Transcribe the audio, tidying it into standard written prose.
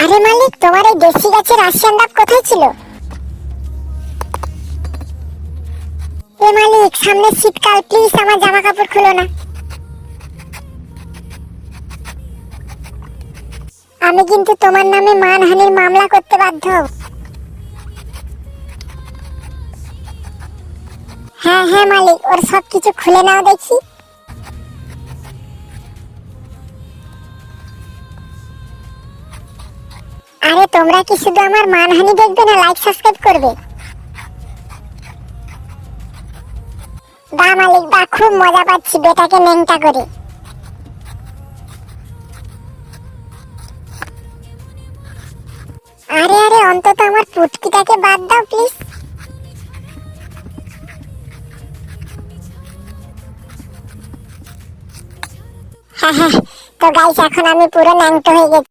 আরে মালিক, তোমার এই দেশি গাছের রাশিয়ান ডাব কোথায় ছিল? এ মালিক, সামনে শীতকাল, প্লিজ আমার জামা কাপড় খুলো না। আমি কিন্তু তোমার নামে মানহানির মামলা করতে বাধ্য। হ্যাঁ হ্যাঁ মালিক, ওর সবকিছু খুলে নাও দেখি। আরে তোমরা কি শুধু আমার মানহানি দেখবে না লাইক সাবস্ক্রাইব করবে? বাহ মালিক বাহ, খুব মজা পাচ্ছি বেটাকে ন্যাংটা করে। আরে আরে, অন্তত আমার পুটকিটাকে বাদ দাও প্লিজ। হ্যাঁ হ্যাঁ, তো গাইস এখন আমি পুরো ন্যাংটো হয়ে গেছি।